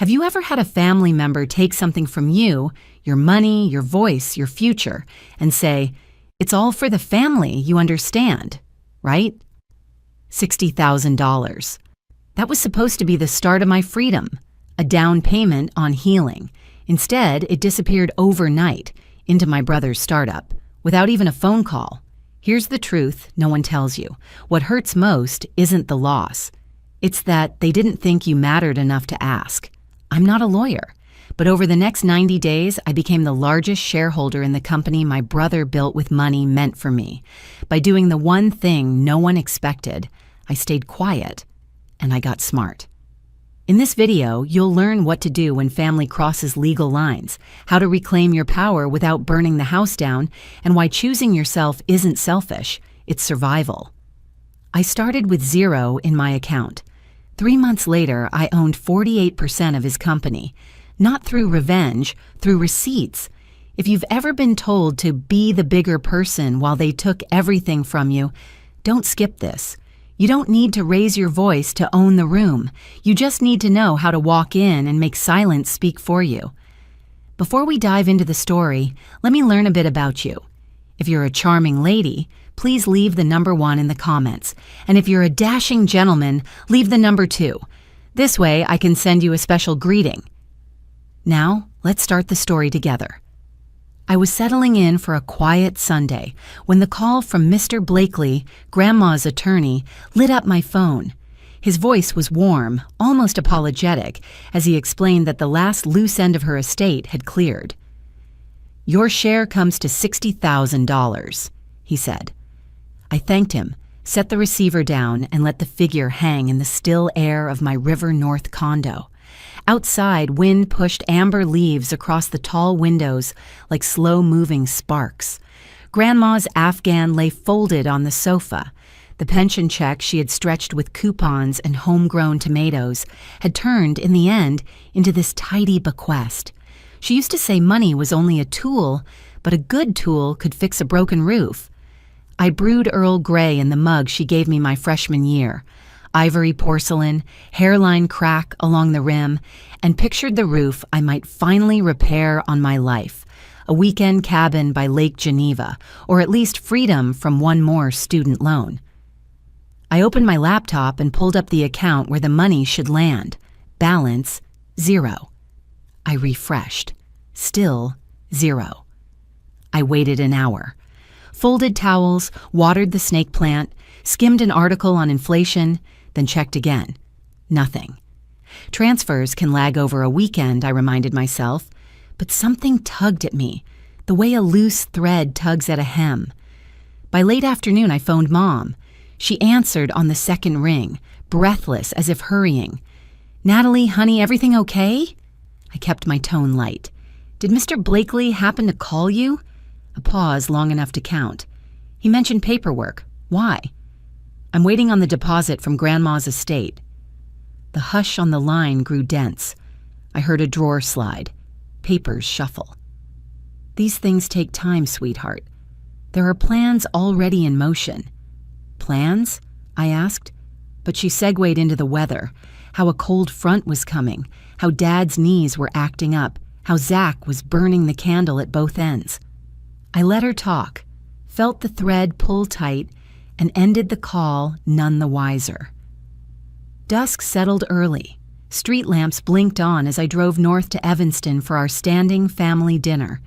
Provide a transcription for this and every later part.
Have you ever had a family member take something from you, your money, your voice, your future, and say, "It's all for the family, you understand," right? $60,000. That was supposed to be the start of my freedom, a down payment on healing. Instead, it disappeared overnight into my brother's startup, without even a phone call. Here's the truth no one tells you. What hurts most isn't the loss. It's that they didn't think you mattered enough to ask. I'm not a lawyer, but over the next 90 days, I became the largest shareholder in the company my brother built with money meant for me. By doing the one thing no one expected, I stayed quiet, and I got smart. In this video, you'll learn what to do when family crosses legal lines, how to reclaim your power without burning the house down, and why choosing yourself isn't selfish, it's survival. I started with zero in my account. 3 months later, I owned 48% of his company. Not through revenge, through receipts. If you've ever been told to be the bigger person while they took everything from you, don't skip this. You don't need to raise your voice to own the room. You just need to know how to walk in and make silence speak for you. Before we dive into the story, let me learn a bit about you. If you're a charming lady, please leave the number 1 in the comments. And if you're a dashing gentleman, leave the number 2. This way I can send you a special greeting. Now, let's start the story together. I was settling in for a quiet Sunday when the call from Mr. Blakely, Grandma's attorney, lit up my phone. His voice was warm, almost apologetic, as he explained that the last loose end of her estate had cleared. "Your share comes to $60,000, he said. I thanked him, set the receiver down, and let the figure hang in the still air of my River North condo. Outside, wind pushed amber leaves across the tall windows like slow-moving sparks. Grandma's Afghan lay folded on the sofa. The pension check she had stretched with coupons and homegrown tomatoes had turned, in the end, into this tidy bequest. She used to say money was only a tool, but a good tool could fix a broken roof. I brewed Earl Grey in the mug she gave me my freshman year. Ivory porcelain, hairline crack along the rim, and pictured the roof I might finally repair on my life. A weekend cabin by Lake Geneva, or at least freedom from one more student loan. I opened my laptop and pulled up the account where the money should land. Balance, 0. I refreshed. Still, 0. I waited an hour. Folded towels, watered the snake plant, skimmed an article on inflation, then checked again. Nothing. Transfers can lag over a weekend, I reminded myself, but something tugged at me, the way a loose thread tugs at a hem. By late afternoon, I phoned Mom. She answered on the second ring, breathless as if hurrying. "Natalie, honey, everything okay?" I kept my tone light. "Did Mr. Blakely happen to call you?" A pause long enough to count. "He mentioned paperwork. Why?" "I'm waiting on the deposit from Grandma's estate." The hush on the line grew dense. I heard a drawer slide. Papers shuffle. "These things take time, sweetheart. There are plans already in motion." "Plans?" I asked. But she segued into the weather, how a cold front was coming, how Dad's knees were acting up, how Zach was burning the candle at both ends. I let her talk, felt the thread pull tight, and ended the call none the wiser. Dusk settled early. Street lamps blinked on as I drove north to Evanston for our standing family dinner.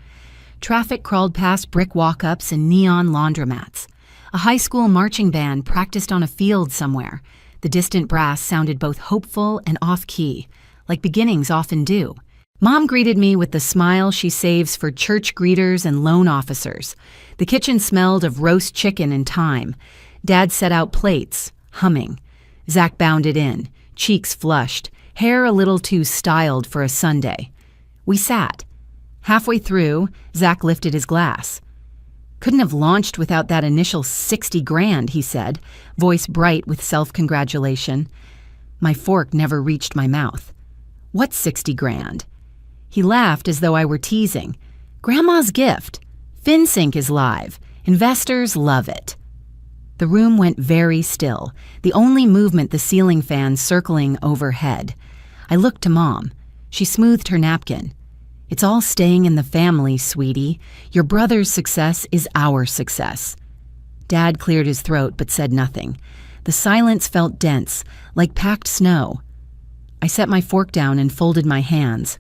Traffic crawled past brick walk-ups and neon laundromats. A high school marching band practiced on a field somewhere. The distant brass sounded both hopeful and off-key, like beginnings often do. Mom greeted me with the smile she saves for church greeters and loan officers. The kitchen smelled of roast chicken and thyme. Dad set out plates, humming. Zach bounded in, cheeks flushed, hair a little too styled for a Sunday. We sat. Halfway through, Zach lifted his glass. "Couldn't have launched without that initial 60 grand, he said, voice bright with self-congratulation. My fork never reached my mouth. "What's 60 grand? He laughed as though I were teasing. "Grandma's gift. FinSync is live. Investors love it." The room went very still, the only movement the ceiling fan circling overhead. I looked to Mom. She smoothed her napkin. It's all staying in the family, sweetie. Your brother's success is our success. Dad cleared his throat but said nothing. The silence felt dense, like packed snow. I set my fork down and folded my hands.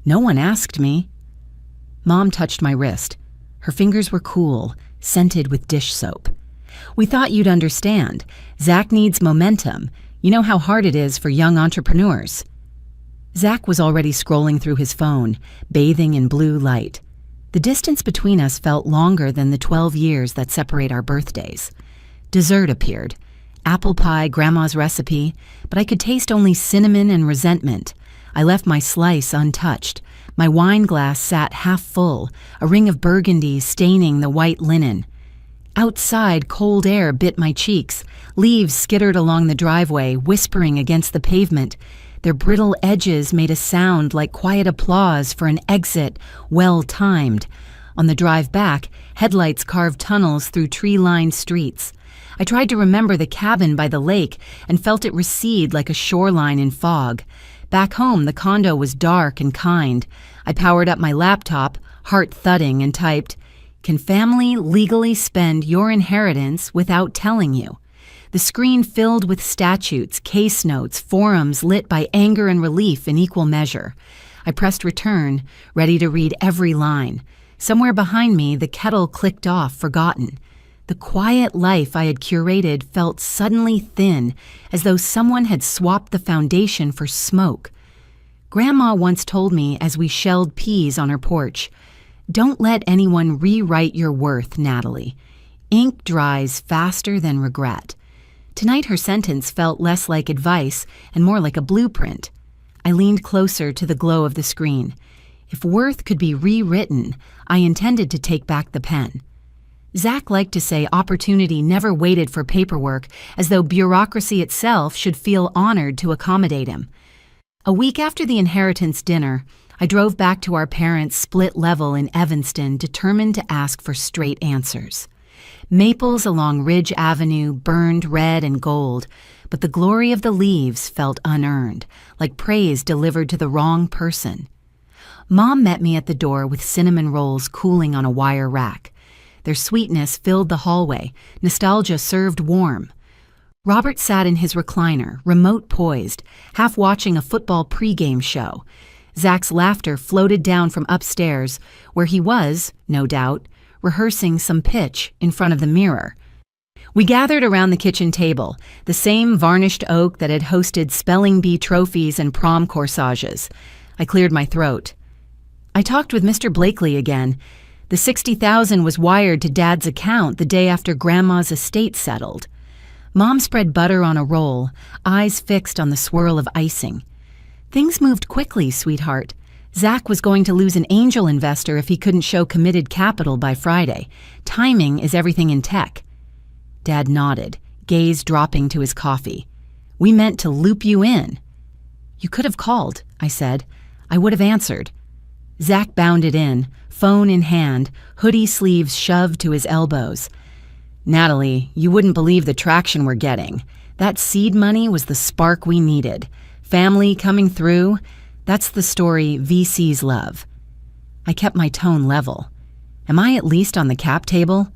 No one asked me. Mom touched my wrist. Her fingers were cool, scented with dish soap. We thought you'd understand. Zach needs momentum. You know how hard it is for young entrepreneurs. Zach was already scrolling through his phone, bathing in blue light. The distance between us felt longer than the 12 years that separate our birthdays. Dessert appeared. Apple pie, Grandma's recipe, but I could taste only cinnamon and resentment. I left my slice untouched. My wine glass sat half full, a ring of burgundy staining the white linen. Outside, cold air bit my cheeks. Leaves skittered along the driveway, whispering against the pavement. Their brittle edges made a sound like quiet applause for an exit, well-timed. On the drive back, headlights carved tunnels through tree-lined streets. I tried to remember the cabin by the lake and felt it recede like a shoreline in fog. Back home, the condo was dark and kind. I powered up my laptop, heart thudding, and typed, "Can family legally spend your inheritance without telling you?" The screen filled with statutes, case notes, forums lit by anger and relief in equal measure. I pressed return, ready to read every line. Somewhere behind me, the kettle clicked off, forgotten. The quiet life I had curated felt suddenly thin, as though someone had swapped the foundation for smoke. Grandma once told me as we shelled peas on her porch, "Don't let anyone rewrite your worth, Natalie. Ink dries faster than regret." Tonight her sentence felt less like advice and more like a blueprint. I leaned closer to the glow of the screen. If worth could be rewritten, I intended to take back the pen. Zach liked to say opportunity never waited for paperwork, as though bureaucracy itself should feel honored to accommodate him. A week after the inheritance dinner, I drove back to our parents' split level in Evanston, determined to ask for straight answers. Maples along Ridge Avenue burned red and gold, but the glory of the leaves felt unearned, like praise delivered to the wrong person. Mom met me at the door with cinnamon rolls cooling on a wire rack. Their sweetness filled the hallway, nostalgia served warm. Robert sat in his recliner, remote poised, half watching a football pregame show. Zach's laughter floated down from upstairs, where he was, no doubt, rehearsing some pitch in front of the mirror. We gathered around the kitchen table, the same varnished oak that had hosted spelling bee trophies and prom corsages. I cleared my throat. I talked with Mr. Blakely again. The $60,000 was wired to Dad's account the day after Grandma's estate settled. Mom spread butter on a roll, eyes fixed on the swirl of icing. Things moved quickly, sweetheart. Zach was going to lose an angel investor if he couldn't show committed capital by Friday. Timing is everything in tech. Dad nodded, gaze dropping to his coffee. "We meant to loop you in." "You could have called," I said. "I would have answered." Zach bounded in, phone in hand, hoodie sleeves shoved to his elbows. "Natalie, you wouldn't believe the traction we're getting. That seed money was the spark we needed. Family coming through, that's the story VCs love." I kept my tone level. "Am I at least on the cap table?"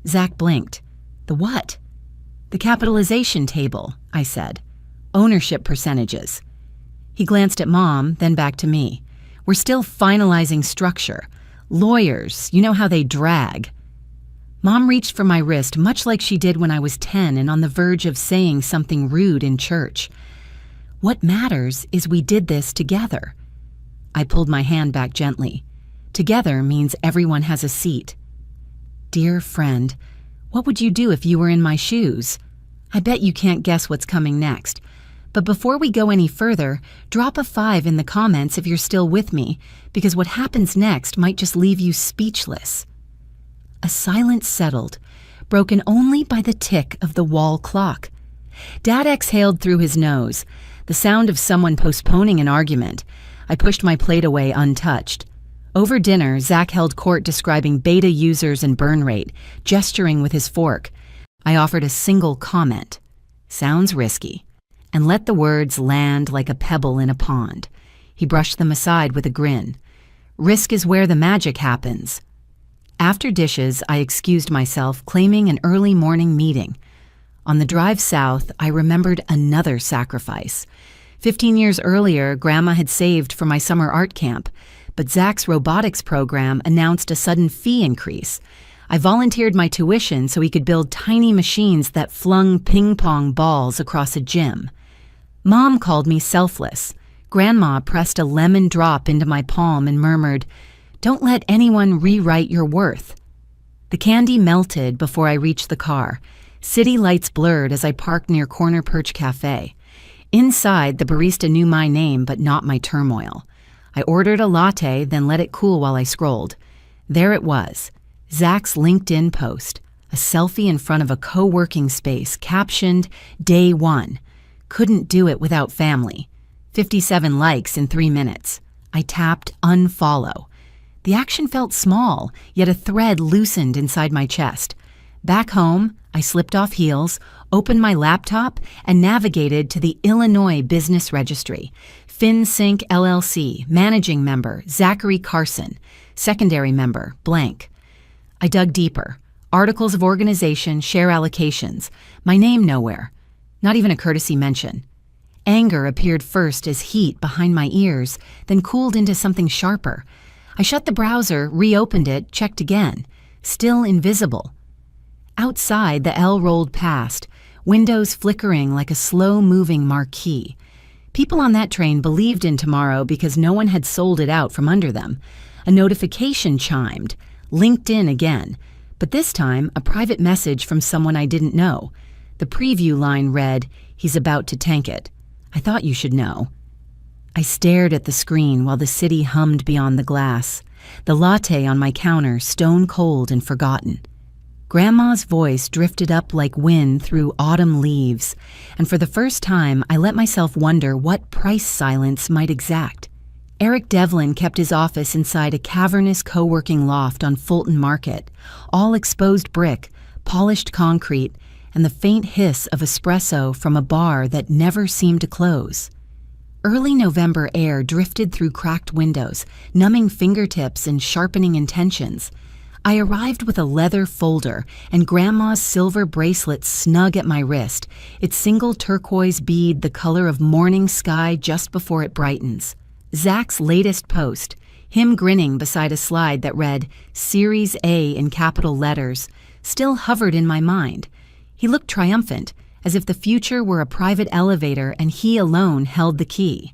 Zach blinked. "The what?" "The capitalization table," I said. "Ownership percentages." He glanced at Mom, then back to me. "We're still finalizing structure. Lawyers, you know how they drag." Mom reached for my wrist much like she did when I was 10 and on the verge of saying something rude in church. "What matters is we did this together." I pulled my hand back gently. Together means everyone has a seat. "Dear friend, what would you do if you were in my shoes? I bet you can't guess what's coming next. But before we go any further, drop a 5 in the comments if you're still with me, because what happens next might just leave you speechless." A silence settled, broken only by the tick of the wall clock. Dad exhaled through his nose, the sound of someone postponing an argument. I pushed my plate away untouched. Over dinner, Zach held court describing beta users and burn rate, gesturing with his fork. I offered a single comment. "Sounds risky," and let the words land like a pebble in a pond. He brushed them aside with a grin. Risk is where the magic happens. After dishes, I excused myself, claiming an early morning meeting. On the drive south, I remembered another sacrifice. 15 years earlier, Grandma had saved for my summer art camp, but Zach's robotics program announced a sudden fee increase. I volunteered my tuition so he could build tiny machines that flung ping-pong balls across a gym. Mom called me selfless. Grandma pressed a lemon drop into my palm and murmured, "Don't let anyone rewrite your worth." The candy melted before I reached the car. City lights blurred as I parked near Corner Perch Cafe. Inside, the barista knew my name but not my turmoil. I ordered a latte, then let it cool while I scrolled. There it was, Zach's LinkedIn post, a selfie in front of a co-working space captioned, "Day 1. Couldn't do it without family." 57 likes in 3 minutes. I tapped unfollow. The action felt small, yet a thread loosened inside my chest. Back home, I slipped off heels, opened my laptop, and navigated to the Illinois Business Registry. FinSync LLC, managing member, Zachary Carson, secondary member, blank. I dug deeper. Articles of organization, share allocations. My name nowhere. Not even a courtesy mention. Anger appeared first as heat behind my ears, then cooled into something sharper. I shut the browser, reopened it, checked again. Still invisible. Outside, the L rolled past, windows flickering like a slow-moving marquee. People on that train believed in tomorrow because no one had sold it out from under them. A notification chimed, LinkedIn again, but this time a private message from someone I didn't know. The preview line read, "He's about to tank it. I thought you should know." I stared at the screen while the city hummed beyond the glass, the latte on my counter stone cold and forgotten. Grandma's voice drifted up like wind through autumn leaves, and for the first time I let myself wonder what price silence might exact. Eric Devlin kept his office inside a cavernous co-working loft on Fulton Market, all exposed brick, polished concrete, and the faint hiss of espresso from a bar that never seemed to close. Early November air drifted through cracked windows, numbing fingertips and sharpening intentions. I arrived with a leather folder and Grandma's silver bracelet snug at my wrist, its single turquoise bead the color of morning sky just before it brightens. Zach's latest post, him grinning beside a slide that read Series A in capital letters, still hovered in my mind. He looked triumphant, as if the future were a private elevator and he alone held the key.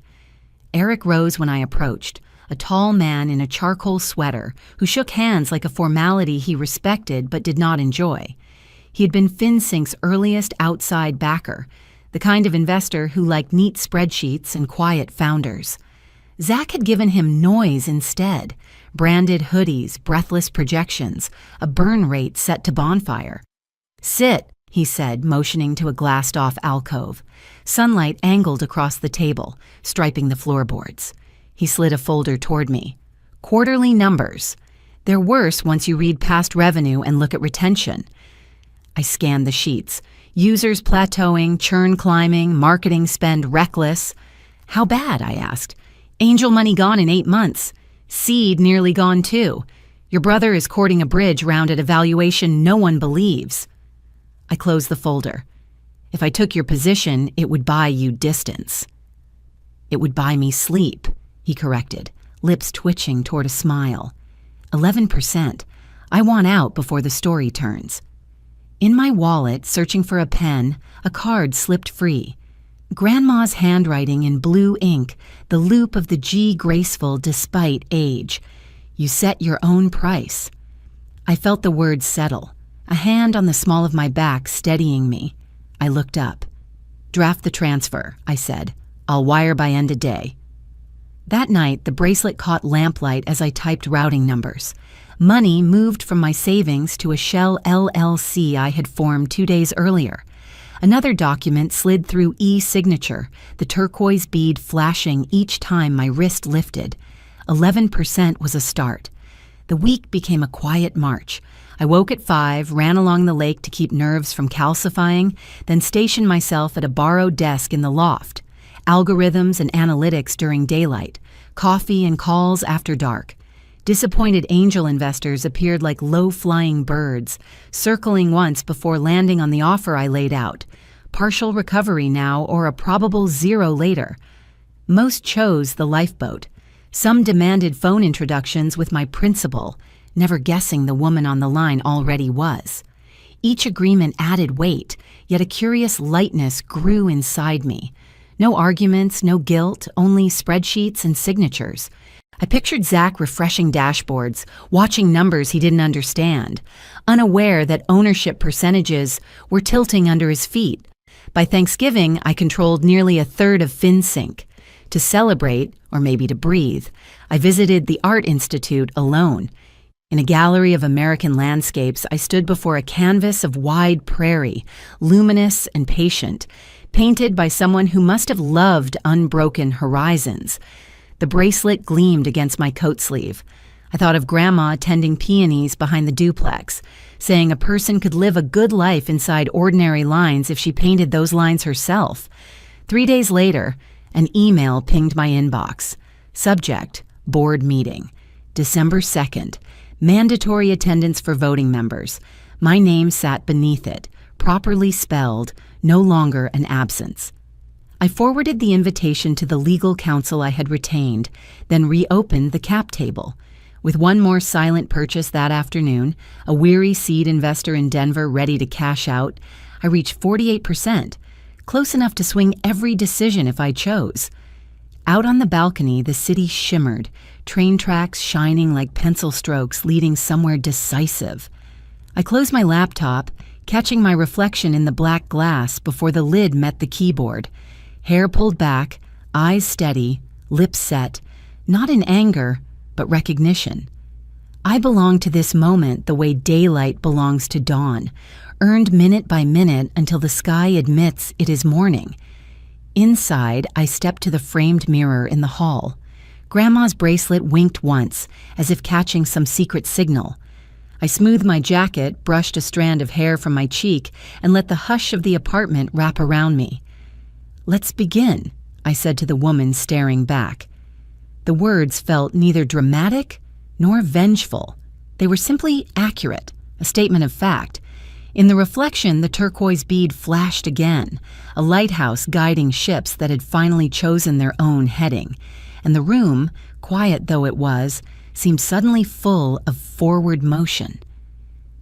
Eric rose when I approached, a tall man in a charcoal sweater who shook hands like a formality he respected but did not enjoy. He had been FinSync's earliest outside backer, the kind of investor who liked neat spreadsheets and quiet founders. Zach had given him noise instead, branded hoodies, breathless projections, a burn rate set to bonfire. "Sit," he said, motioning to a glassed-off alcove. Sunlight angled across the table, striping the floorboards. He slid a folder toward me. Quarterly numbers. They're worse once you read past revenue and look at retention. I scanned the sheets. Users plateauing, churn climbing, marketing spend reckless. How bad, I asked. Angel money gone in 8 months. Seed nearly gone too. Your brother is courting a bridge round at a valuation no one believes. I closed the folder. If I took your position, it would buy you distance. It would buy me sleep, he corrected, lips twitching toward a smile. 11%. I want out before the story turns. In my wallet, searching for a pen, a card slipped free. Grandma's handwriting in blue ink, the loop of the G graceful despite age. You set your own price. I felt the words settle, a hand on the small of my back steadying me. I looked up. Draft the transfer, I said. I'll wire by end of day. That night, the bracelet caught lamplight as I typed routing numbers. Money moved from my savings to a shell LLC I had formed 2 days earlier. Another document slid through e-signature, the turquoise bead flashing each time my wrist lifted. 11% was a start. The week became a quiet march. I woke at 5, ran along the lake to keep nerves from calcifying, then stationed myself at a borrowed desk in the loft. Algorithms and analytics during daylight, coffee and calls after dark. Disappointed angel investors appeared like low-flying birds, circling once before landing on the offer I laid out. Partial recovery now or a probable zero later. Most chose the lifeboat. Some demanded phone introductions with my principal, never guessing the woman on the line already was. Each agreement added weight, yet a curious lightness grew inside me. No arguments, no guilt, only spreadsheets and signatures. I pictured Zach refreshing dashboards, watching numbers he didn't understand, unaware that ownership percentages were tilting under his feet. By Thanksgiving, I controlled nearly a third of FinSync. To celebrate, or maybe to breathe, I visited the Art Institute alone. In a gallery of American landscapes, I stood before a canvas of wide prairie, luminous and patient, painted by someone who must have loved unbroken horizons. The bracelet gleamed against my coat sleeve. I thought of Grandma tending peonies behind the duplex, saying a person could live a good life inside ordinary lines if she painted those lines herself. 3 days later, an email pinged my inbox. Subject, board meeting. December 2nd. Mandatory attendance for voting members. My name sat beneath it, properly spelled, no longer an absence. I forwarded the invitation to the legal counsel I had retained, then reopened the cap table. With one more silent purchase that afternoon, a weary seed investor in Denver ready to cash out, I reached 48%, close enough to swing every decision if I chose. Out on the balcony, the city shimmered, train tracks shining like pencil strokes leading somewhere decisive. I closed my laptop, catching my reflection in the black glass before the lid met the keyboard. Hair pulled back, eyes steady, lips set, not in anger, but recognition. I belong to this moment the way daylight belongs to dawn, earned minute by minute until the sky admits it is morning. Inside, I stepped to the framed mirror in the hall. Grandma's bracelet winked once, as if catching some secret signal. I smoothed my jacket, brushed a strand of hair from my cheek, and let the hush of the apartment wrap around me. "Let's begin," I said to the woman staring back. The words felt neither dramatic nor vengeful. They were simply accurate, a statement of fact. In the reflection, the turquoise bead flashed again, a lighthouse guiding ships that had finally chosen their own heading. And the room, quiet though it was, seemed suddenly full of forward motion.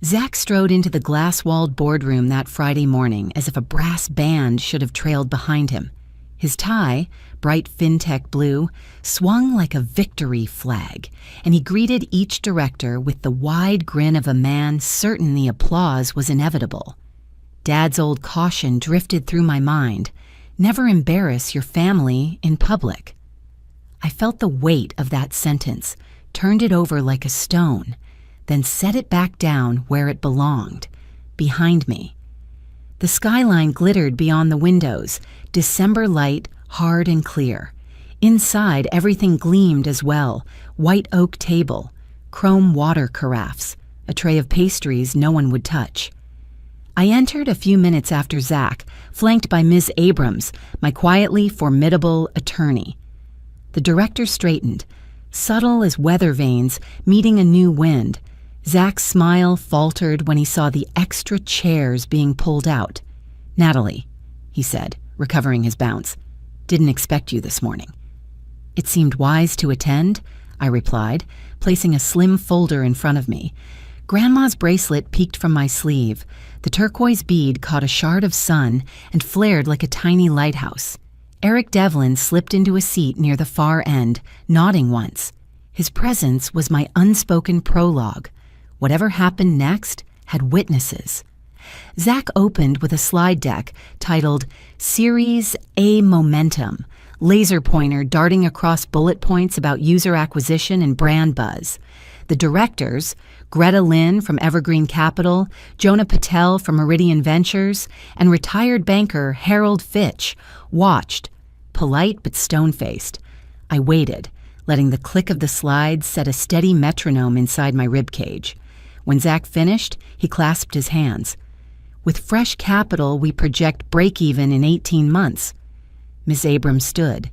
Zach strode into the glass-walled boardroom that Friday morning as if a brass band should have trailed behind him. His tie, bright fintech blue, swung like a victory flag, and he greeted each director with the wide grin of a man certain the applause was inevitable. Dad's old caution drifted through my mind, never embarrass your family in public. I felt the weight of that sentence, turned it over like a stone, then set it back down where it belonged, behind me. The skyline glittered beyond the windows, December light hard and clear. Inside, everything gleamed as well, white oak table, chrome water carafes, a tray of pastries no one would touch. I entered a few minutes after Zach, flanked by Ms. Abrams, my quietly formidable attorney. The director straightened, subtle as weather vanes meeting a new wind. Zach's smile faltered when he saw the extra chairs being pulled out. "Natalie," he said, recovering his bounce, "didn't expect you this morning." "It seemed wise to attend," I replied, placing a slim folder in front of me. Grandma's bracelet peeked from my sleeve. The turquoise bead caught a shard of sun and flared like a tiny lighthouse. Eric Devlin slipped into a seat near the far end, nodding once. His presence was my unspoken prologue. Whatever happened next had witnesses. Zach opened with a slide deck titled Series A Momentum, laser pointer darting across bullet points about user acquisition and brand buzz. The directors, Greta Lynn from Evergreen Capital, Jonah Patel from Meridian Ventures, and retired banker Harold Fitch, watched, polite but stone-faced. I waited, letting the click of the slides set a steady metronome inside my ribcage. When Zach finished, he clasped his hands. "With fresh capital, we project break-even in 18 months. Ms. Abrams stood.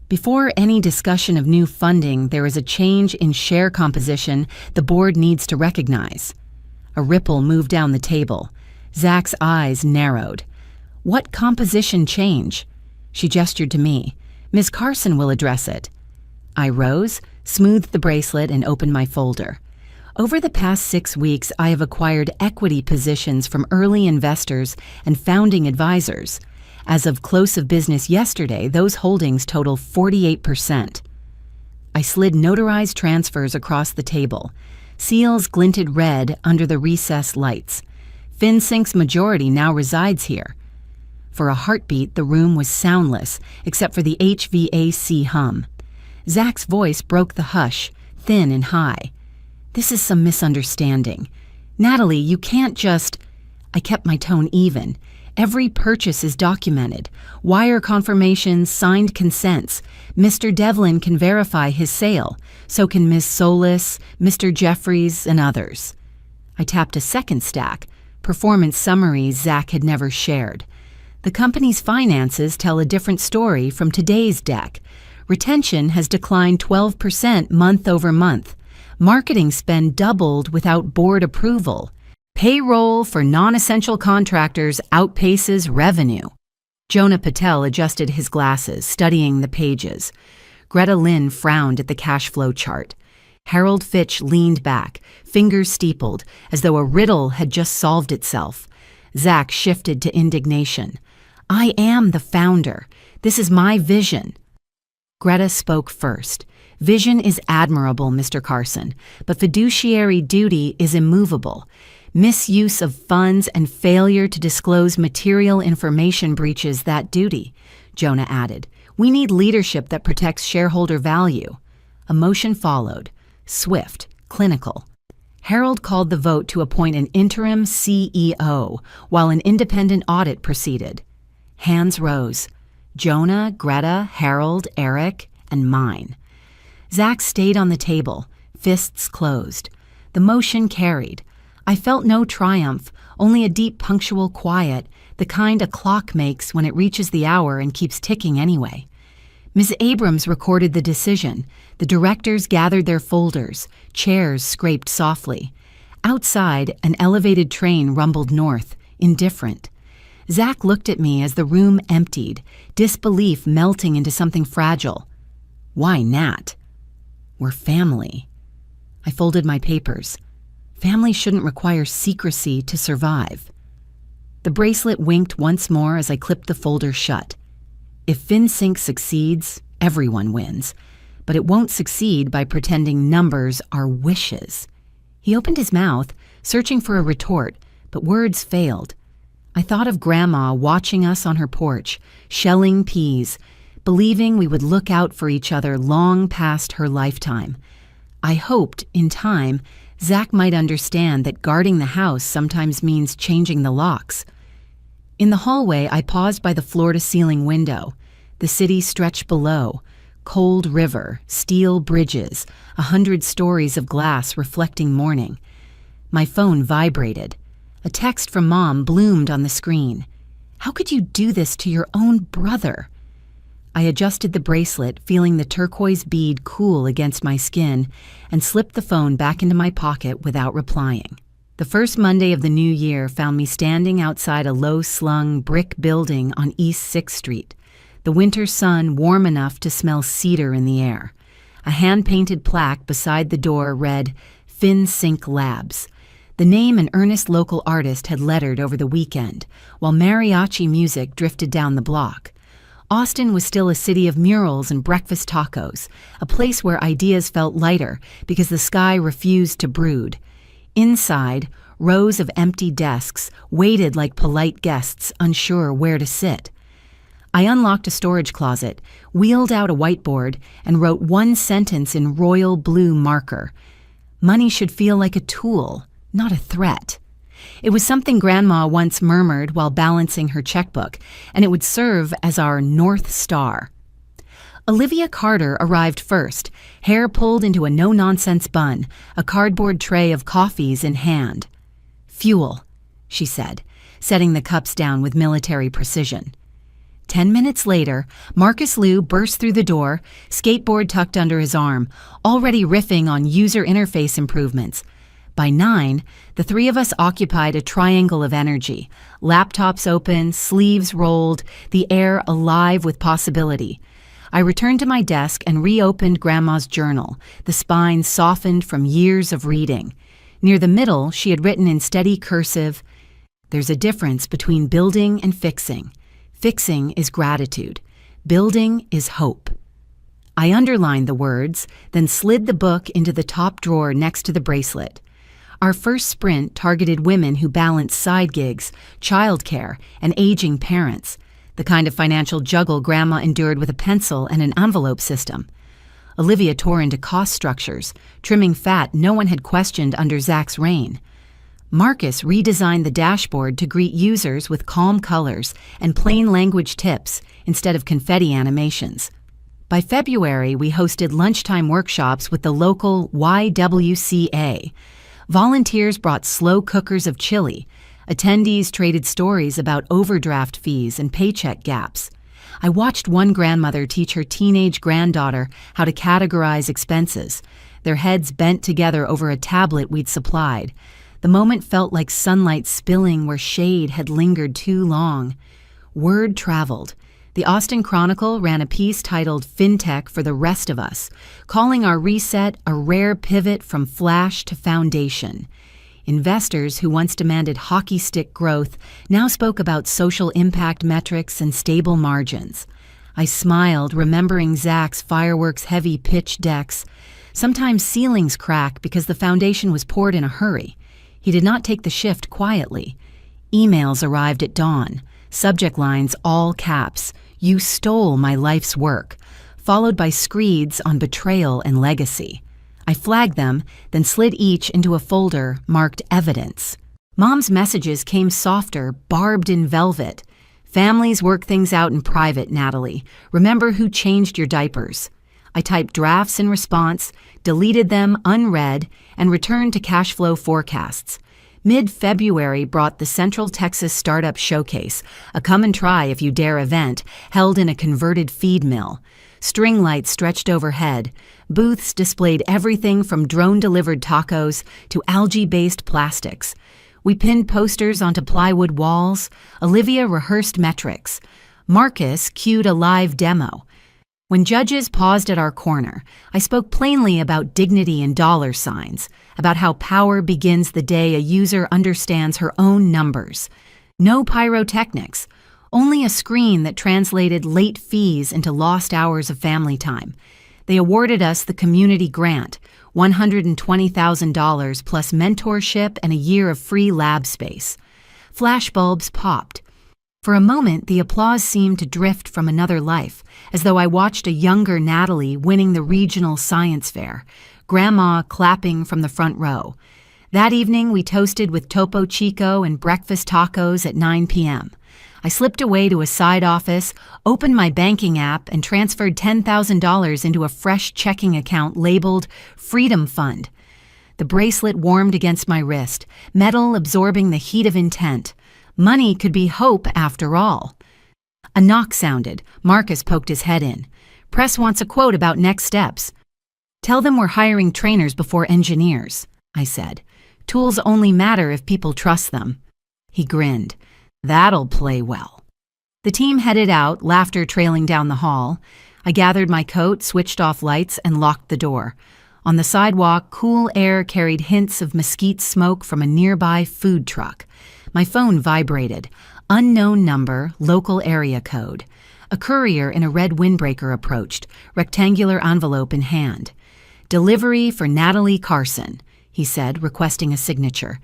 Before any discussion of new funding, there is a change in share composition the board needs to recognize. A ripple moved down the table. Zach's eyes narrowed. What composition change? She gestured to me. Ms. Carson will address it. I rose, smoothed the bracelet, and opened my folder. Over the past 6 weeks, I have acquired equity positions from early investors and founding advisors. As of close of business yesterday, those holdings total 48%. I slid notarized transfers across the table. Seals glinted red under the recessed lights. FinSync's majority now resides here. For a heartbeat, the room was soundless, except for the HVAC hum. Zach's voice broke the hush, thin and high. This is some misunderstanding. Natalie, you can't just... I kept my tone even. Every purchase is documented. Wire confirmations, signed consents. Mr. Devlin can verify his sale. So can Ms. Solis, Mr. Jeffries, and others. I tapped a second stack. Performance summaries Zach had never shared. The company's finances tell a different story from today's deck. Retention has declined 12% month over month. Marketing spend doubled without board approval. Payroll for non-essential contractors outpaces revenue. Jonah Patel adjusted his glasses, studying the pages. Greta Lynn frowned at the cash flow chart. Harold Fitch leaned back, fingers steepled, as though a riddle had just solved itself. Zach shifted to indignation. I am the founder. This is my vision. Greta spoke first. Vision is admirable, Mr. Carson, but fiduciary duty is immovable. Misuse of funds and failure to disclose material information breaches that duty, Jonah added. We need leadership that protects shareholder value. A motion followed, swift, clinical. Harold called the vote to appoint an interim CEO, while an independent audit proceeded. Hands rose. Jonah, Greta, Harold, Eric, and mine. Zach stayed on the table, fists closed. The motion carried. I felt no triumph, only a deep punctual quiet, the kind a clock makes when it reaches the hour and keeps ticking anyway. Ms. Abrams recorded the decision. The directors gathered their folders. Chairs scraped softly. Outside, an elevated train rumbled north, indifferent. Zach looked at me as the room emptied, disbelief melting into something fragile. Why, Nat? We're family. I folded my papers. Family shouldn't require secrecy to survive. The bracelet winked once more as I clipped the folder shut. If FinSync succeeds, everyone wins. But it won't succeed by pretending numbers are wishes. He opened his mouth, searching for a retort, but words failed. I thought of Grandma watching us on her porch, shelling peas, believing we would look out for each other long past her lifetime. I hoped, in time, Zach might understand that guarding the house sometimes means changing the locks. In the hallway, I paused by the floor-to-ceiling window. The city stretched below. Cold river, steel bridges, 100 stories of glass reflecting morning. My phone vibrated. A text from Mom bloomed on the screen. How could you do this to your own brother? I adjusted the bracelet, feeling the turquoise bead cool against my skin, and slipped the phone back into my pocket without replying. The first Monday of the new year found me standing outside a low-slung brick building on East 6th Street, the winter sun warm enough to smell cedar in the air. A hand-painted plaque beside the door read, FinSync Labs. The name an earnest local artist had lettered over the weekend, while mariachi music drifted down the block. Austin was still a city of murals and breakfast tacos, a place where ideas felt lighter because the sky refused to brood. Inside, rows of empty desks waited like polite guests unsure where to sit. I unlocked a storage closet, wheeled out a whiteboard, and wrote one sentence in royal blue marker. Money should feel like a tool, not a threat. It was something Grandma once murmured while balancing her checkbook, and it would serve as our North Star. Olivia Carter arrived first, hair pulled into a no-nonsense bun, a cardboard tray of coffees in hand. Fuel, she said, setting the cups down with military precision. 10 minutes later, Marcus Liu burst through the door, skateboard tucked under his arm, already riffing on user interface improvements. By 9, the three of us occupied a triangle of energy, laptops open, sleeves rolled, the air alive with possibility. I returned to my desk and reopened Grandma's journal, the spine softened from years of reading. Near the middle, she had written in steady cursive, "There's a difference between building and fixing. Fixing is gratitude. Building is hope." I underlined the words, then slid the book into the top drawer next to the bracelet. Our first sprint targeted women who balanced side gigs, childcare, and aging parents, the kind of financial juggle Grandma endured with a pencil and an envelope system. Olivia tore into cost structures, trimming fat no one had questioned under Zach's reign. Marcus redesigned the dashboard to greet users with calm colors and plain language tips instead of confetti animations. By February, we hosted lunchtime workshops with the local YWCA. Volunteers brought slow cookers of chili. Attendees traded stories about overdraft fees and paycheck gaps. I watched one grandmother teach her teenage granddaughter how to categorize expenses, their heads bent together over a tablet we'd supplied. The moment felt like sunlight spilling where shade had lingered too long. Word traveled. The Austin Chronicle ran a piece titled "Fintech for the Rest of Us," calling our reset a rare pivot from flash to foundation. Investors who once demanded hockey stick growth now spoke about social impact metrics and stable margins. I smiled, remembering Zach's fireworks-heavy pitch decks. Sometimes ceilings crack because the foundation was poured in a hurry. He did not take the shift quietly. Emails arrived at dawn, subject lines all caps, "You stole my life's work," followed by screeds on betrayal and legacy. I flagged them, then slid each into a folder marked evidence. Mom's messages came softer, barbed in velvet. "Families work things out in private, Natalie. Remember who changed your diapers." I typed drafts in response, deleted them unread, and returned to cash flow forecasts. Mid-February brought the Central Texas Startup Showcase, a come-and-try-if-you-dare event held in a converted feed mill. String lights stretched overhead. Booths displayed everything from drone-delivered tacos to algae-based plastics. We pinned posters onto plywood walls. Olivia rehearsed metrics. Marcus cued a live demo. When judges paused at our corner, I spoke plainly about dignity and dollar signs, about how power begins the day a user understands her own numbers. No pyrotechnics, only a screen that translated late fees into lost hours of family time. They awarded us the community grant, $120,000 plus mentorship and a year of free lab space. Flashbulbs popped. For a moment, the applause seemed to drift from another life, as though I watched a younger Natalie winning the regional science fair, Grandma clapping from the front row. That evening, we toasted with Topo Chico and breakfast tacos at 9 p.m. I slipped away to a side office, opened my banking app, and transferred $10,000 into a fresh checking account labeled Freedom Fund. The bracelet warmed against my wrist, metal absorbing the heat of intent. Money could be hope after all. A knock sounded. Marcus poked his head in. "Press wants a quote about next steps." "Tell them we're hiring trainers before engineers," I said. "Tools only matter if people trust them." He grinned. "That'll play well." The team headed out, laughter trailing down the hall. I gathered my coat, switched off lights, and locked the door. On the sidewalk, cool air carried hints of mesquite smoke from a nearby food truck. My phone vibrated. Unknown number, local area code. A courier in a red windbreaker approached, rectangular envelope in hand. "Delivery for Natalie Carson," he said, requesting a signature.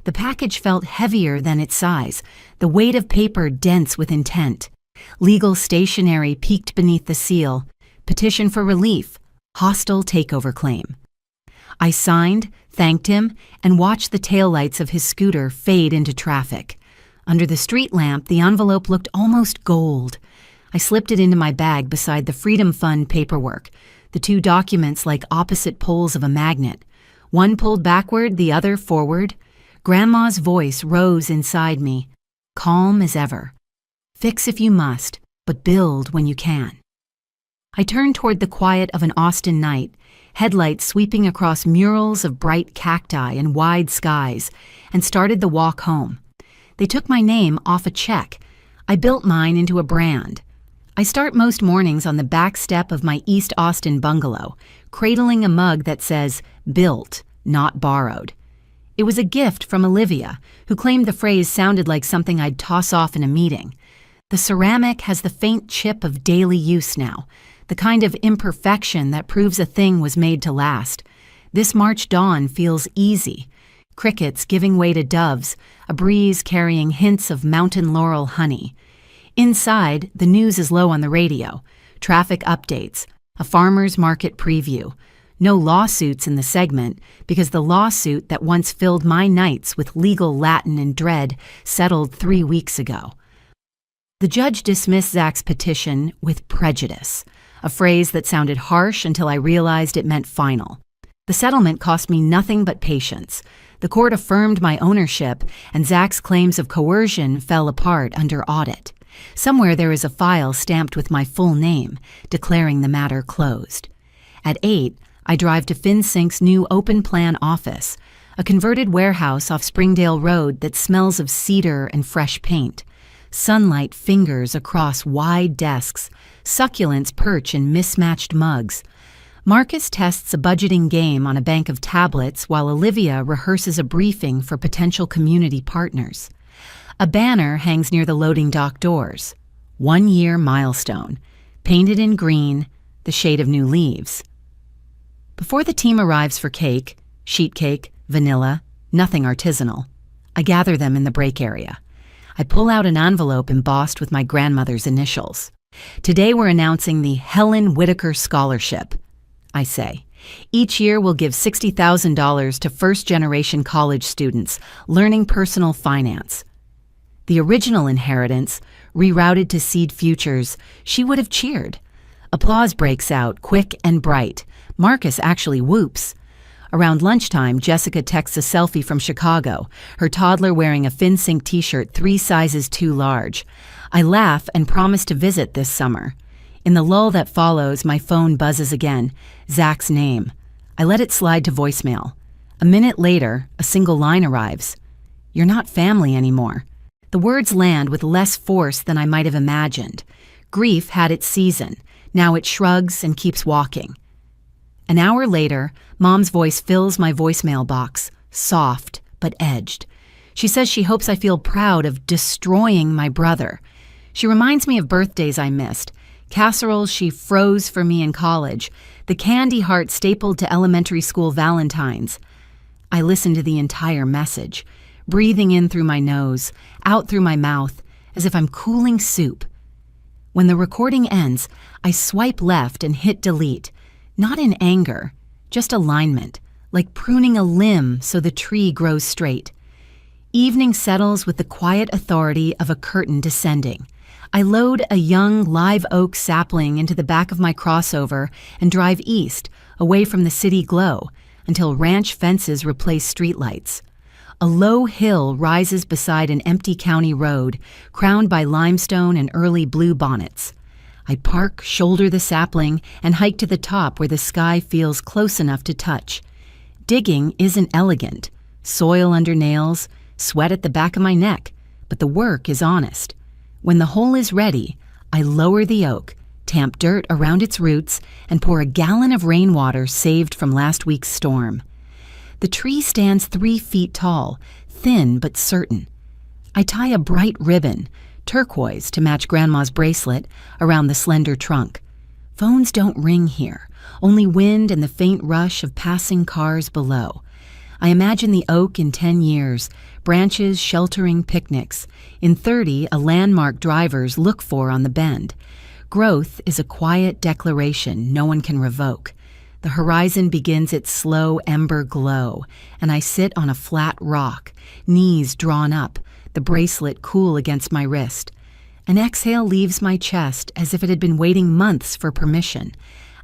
The package felt heavier than its size, the weight of paper dense with intent. Legal stationery peeked beneath the seal. Petition for relief. Hostile takeover claim. I signed, thanked him, and watched the taillights of his scooter fade into traffic. Under the street lamp, the envelope looked almost gold. I slipped it into my bag beside the Freedom Fund paperwork, the two documents like opposite poles of a magnet. One pulled backward, the other forward. Grandma's voice rose inside me, calm as ever. "Fix if you must. but build when you can. I turned toward the quiet of an Austin night, headlights sweeping across murals of bright cacti and wide skies, and started the walk home. They took my name off a check. I built mine into a brand. I start most mornings on the back step of my East Austin bungalow, cradling a mug that says, "Built, not borrowed." It was a gift from Olivia, who claimed the phrase sounded like something I'd toss off in a meeting. The ceramic has the faint chip of daily use now, the kind of imperfection that proves a thing was made to last. This March dawn feels easy. Crickets giving way to doves, a breeze carrying hints of mountain laurel honey. Inside, the news is low on the radio. Traffic updates, a farmer's market preview. No lawsuits in the segment, because the lawsuit that once filled my nights with legal Latin and dread settled 3 weeks ago. The judge dismissed Zach's petition with prejudice, a phrase that sounded harsh until I realized it meant final. The settlement cost me nothing but patience. The court affirmed my ownership, and Zach's claims of coercion fell apart under audit. Somewhere there is a file stamped with my full name, declaring the matter closed. At 8, I drive to FinSync's new open-plan office, a converted warehouse off Springdale Road that smells of cedar and fresh paint. Sunlight fingers across wide desks, succulents perch in mismatched mugs. Marcus tests a budgeting game on a bank of tablets while Olivia rehearses a briefing for potential community partners. A banner hangs near the loading dock doors. 1-year milestone, painted in green, the shade of new leaves. Before the team arrives for cake, sheet cake, vanilla, nothing artisanal, I gather them in the break area. I pull out an envelope embossed with my grandmother's initials. "Today we're announcing the Helen Whitaker Scholarship," I say. "Each year we'll give $60,000 to first-generation college students learning personal finance." The original inheritance, rerouted to seed futures, she would have cheered. Applause breaks out, quick and bright. Marcus actually whoops. Around lunchtime, Jessica texts a selfie from Chicago, her toddler wearing a FinSync t-shirt 3 sizes too large. I laugh and promise to visit this summer. In the lull that follows, my phone buzzes again. Zach's name. I let it slide to voicemail. A minute later, a single line arrives. "You're not family anymore." The words land with less force than I might have imagined. Grief had its season. Now it shrugs and keeps walking. An hour later, Mom's voice fills my voicemail box, soft but edged. She says she hopes I feel proud of destroying my brother. She reminds me of birthdays I missed, casseroles she froze for me in college, the candy heart stapled to elementary school Valentines. I listen to the entire message, breathing in through my nose, out through my mouth, as if I'm cooling soup. When the recording ends, I swipe left and hit delete. Not in anger, just alignment, like pruning a limb so the tree grows straight. Evening settles with the quiet authority of a curtain descending. I load a young live oak sapling into the back of my crossover and drive east, away from the city glow, until ranch fences replace streetlights. A low hill rises beside an empty county road, crowned by limestone and early bluebonnets. I park, shoulder the sapling, and hike to the top where the sky feels close enough to touch. Digging isn't elegant. Soil under nails, sweat at the back of my neck, but the work is honest. When the hole is ready, I lower the oak, tamp dirt around its roots, and pour a gallon of rainwater saved from last week's storm. The tree stands 3 feet tall, thin but certain. I tie a bright ribbon, turquoise to match Grandma's bracelet, around the slender trunk. Phones don't ring here, only wind and the faint rush of passing cars below. I imagine the oak in 10 years, branches sheltering picnics. In 30, a landmark drivers look for on the bend. Growth is a quiet declaration no one can revoke. The horizon begins its slow ember glow, and I sit on a flat rock, knees drawn up, the bracelet cool against my wrist. An exhale leaves my chest as if it had been waiting months for permission.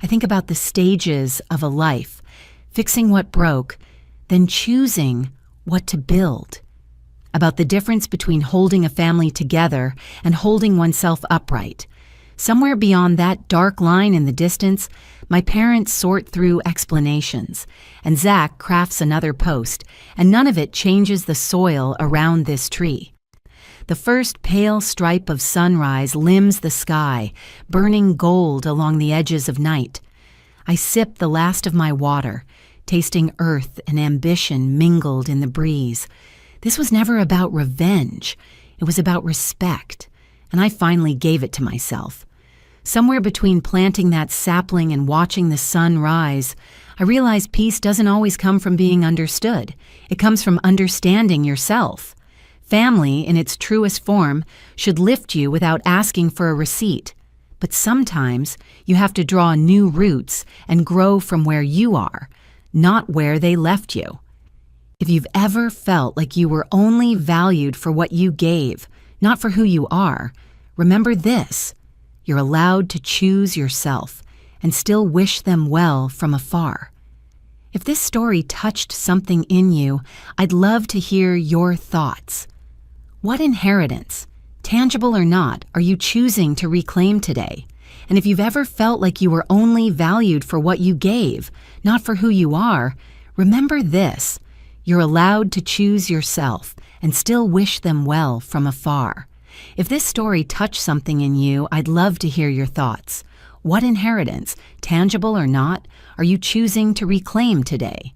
I think about the stages of a life, fixing what broke, then choosing what to build. About the difference between holding a family together and holding oneself upright, Somewhere beyond that dark line in the distance, my parents sort through explanations, and Zach crafts another post, and none of it changes the soil around this tree. The first pale stripe of sunrise limns the sky, burning gold along the edges of night. I sip the last of my water, tasting earth and ambition mingled in the breeze. This was never about revenge. It was about respect, and I finally gave it to myself. Somewhere between planting that sapling and watching the sun rise, I realized peace doesn't always come from being understood. It comes from understanding yourself. Family, in its truest form, should lift you without asking for a receipt. But sometimes you have to draw new roots and grow from where you are, not where they left you. If you've ever felt like you were only valued for what you gave, not for who you are, remember this: you're allowed to choose yourself and still wish them well from afar. If this story touched something in you, I'd love to hear your thoughts. What inheritance, tangible or not, are you choosing to reclaim today? And if you've ever felt like you were only valued for what you gave, not for who you are, remember this: you're allowed to choose yourself and still wish them well from afar. If this story touched something in you, I'd love to hear your thoughts. What inheritance, tangible or not, are you choosing to reclaim today?